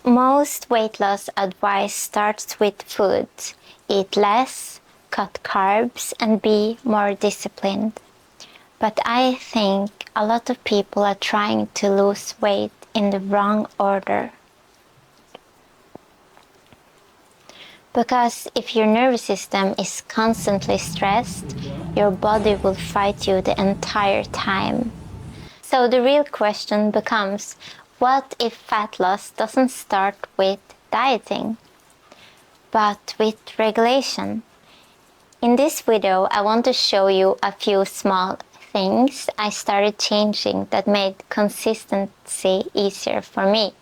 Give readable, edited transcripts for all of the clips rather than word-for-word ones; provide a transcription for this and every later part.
Most weight loss advice starts with food. Eat less, cut carbs, and be more disciplined. But I think a lot of people are trying to lose weight in the wrong order. Because if your nervous system is constantly stressed, your body will fight you the entire time. So the real question becomes, what if fat loss doesn't start with dieting, but with regulation? In this video, I want to show you a few small things I started changing that made consistency easier for me.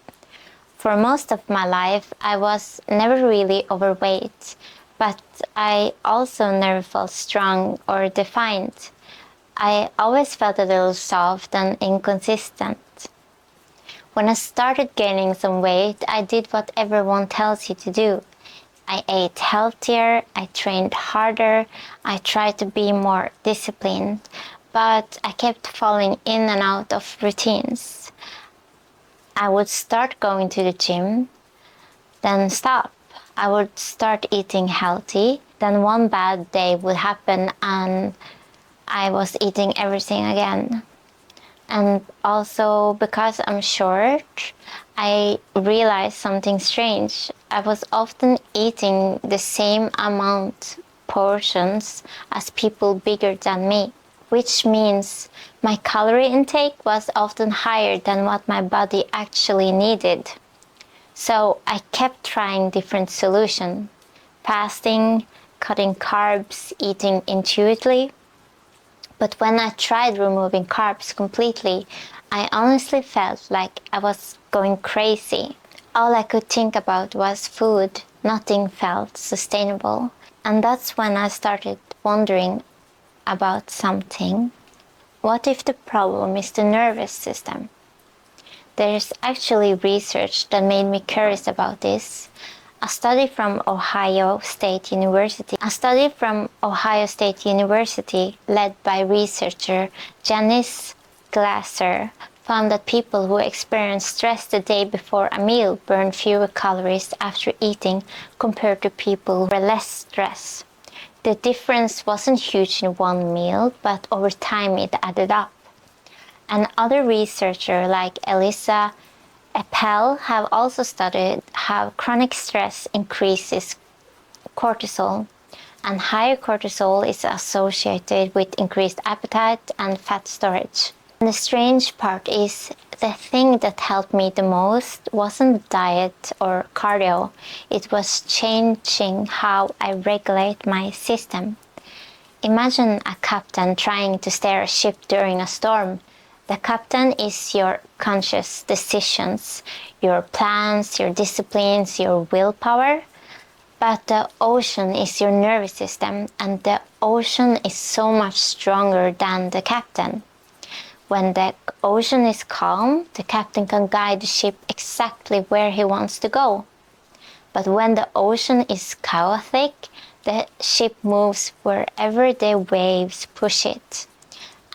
For most of my life, I was never really overweight, but I also never felt strong or defined. I always felt a little soft and inconsistent. When I started gaining some weight, I did what everyone tells you to do. I ate healthier, I trained harder, I tried to be more disciplined, but I kept falling in and out of routines. I would start going to the gym, then stop. I would start eating healthy, then one bad day would happen and I was eating everything again. And also because I'm short, I realized something strange. I was often eating the same amount portions as people bigger than me, which means my calorie intake was often higher than what my body actually needed. So I kept trying different solutions: fasting, cutting carbs, eating intuitively. But when I tried removing carbs completely, I honestly felt like I was going crazy. All I could think about was food. Nothing felt sustainable. And that's when I started wondering about something. What if the problem is the nervous system? There's actually research that made me curious about this. A study from Ohio State University led by researcher Janice Glasser found that people who experienced stress the day before a meal burned fewer calories after eating compared to people who were less stressed. The difference wasn't huge in one meal, but over time it added up. And other researchers like Elisa Appel have also studied how chronic stress increases cortisol, and higher cortisol is associated with increased appetite and fat storage. And the strange part is, the thing that helped me the most wasn't diet or cardio, it was changing how I regulate my system. Imagine a captain trying to steer a ship during a storm. The captain is your conscious decisions, your plans, your disciplines, your willpower. But the ocean is your nervous system, and the ocean is so much stronger than the captain. When the ocean is calm, the captain can guide the ship exactly where he wants to go. But when the ocean is chaotic, the ship moves wherever the waves push it.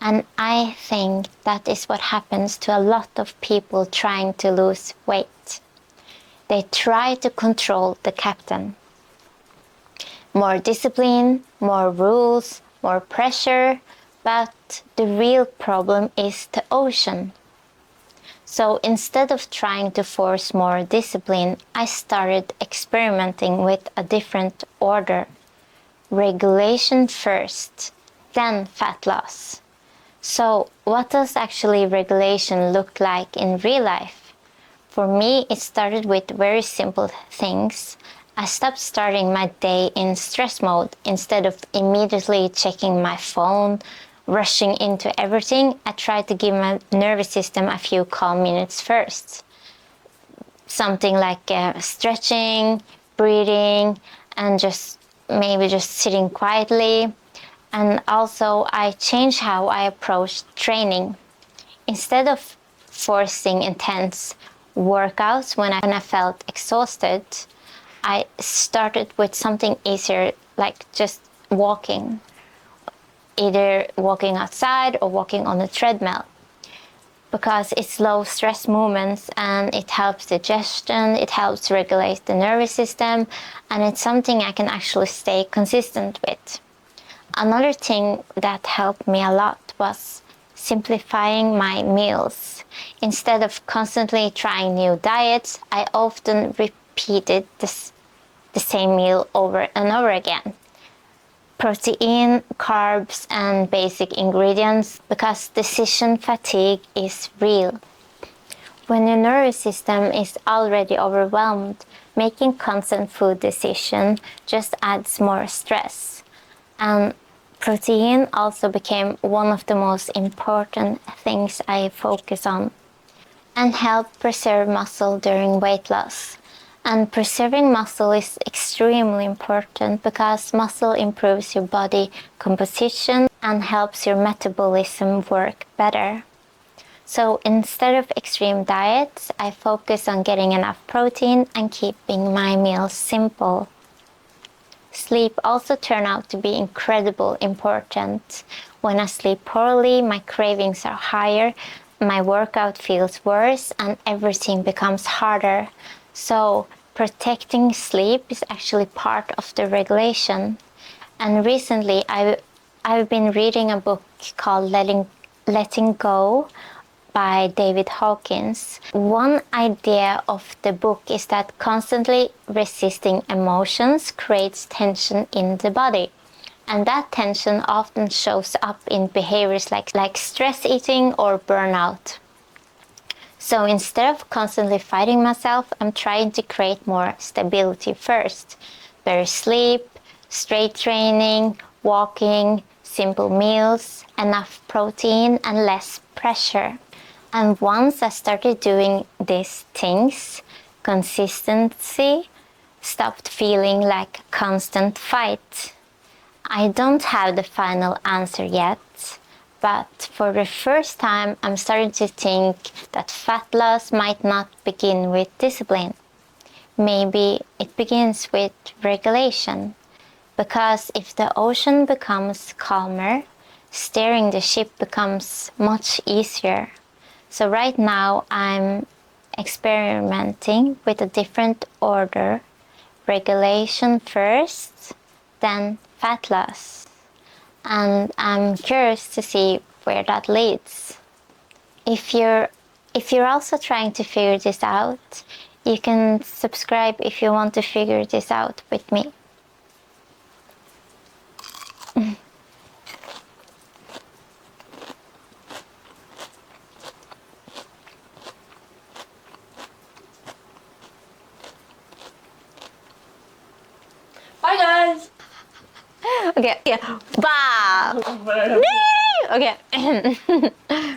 And I think that is what happens to a lot of people trying to lose weight. They try to control the captain. More discipline, more rules, more pressure, but the real problem is the ocean. So instead of trying to force more discipline, I started experimenting with a different order. Regulation first, then fat loss. So what does actually regulation look like in real life? For me, it started with very simple things. I stopped starting my day in stress mode. Instead of immediately checking my phone, rushing into everything, I tried to give my nervous system a few calm minutes first. Something like stretching, breathing, and maybe just sitting quietly. And also I changed how I approached training. Instead of forcing intense workouts when I felt exhausted, I started with something easier, like just walking. Either walking outside or walking on a treadmill. because it slows stress movements and it helps digestion, it helps regulate the nervous system, and it's something I can actually stay consistent with. Another thing that helped me a lot was simplifying my meals. Instead of constantly trying new diets, I often repeated the same meal over and over again. Protein, carbs, and basic ingredients, because decision fatigue is real. When your nervous system is already overwhelmed, making constant food decisions just adds more stress. And protein also became one of the most important things I focus on, and help preserve muscle during weight loss. And preserving muscle is extremely important because muscle improves your body composition and helps your metabolism work better. So instead of extreme diets, I focus on getting enough protein and keeping my meals simple. Sleep also turned out to be incredibly important. When I sleep poorly, my cravings are higher, my workout feels worse, and everything becomes harder. So protecting sleep is actually part of the regulation. And recently I've been reading a book called Letting Go by David Hawkins. One idea of the book is that constantly resisting emotions creates tension in the body. And that tension often shows up in behaviors like stress eating or burnout. So instead of constantly fighting myself, I'm trying to create more stability first. Better sleep, strength training, walking, simple meals, enough protein, and less pressure. And once I started doing these things, consistency stopped feeling like a constant fight. I don't have the final answer yet, but for the first time I'm starting to think that fat loss might not begin with discipline. Maybe it begins with regulation, because if the ocean becomes calmer, steering the ship becomes much easier. So right now I'm experimenting with a different order: regulation first, then fat loss. And I'm curious to see where that leads. If you're also trying to figure this out, you can subscribe if you want to figure this out with me. Bye guys! Okay, yeah. Bye! Okay.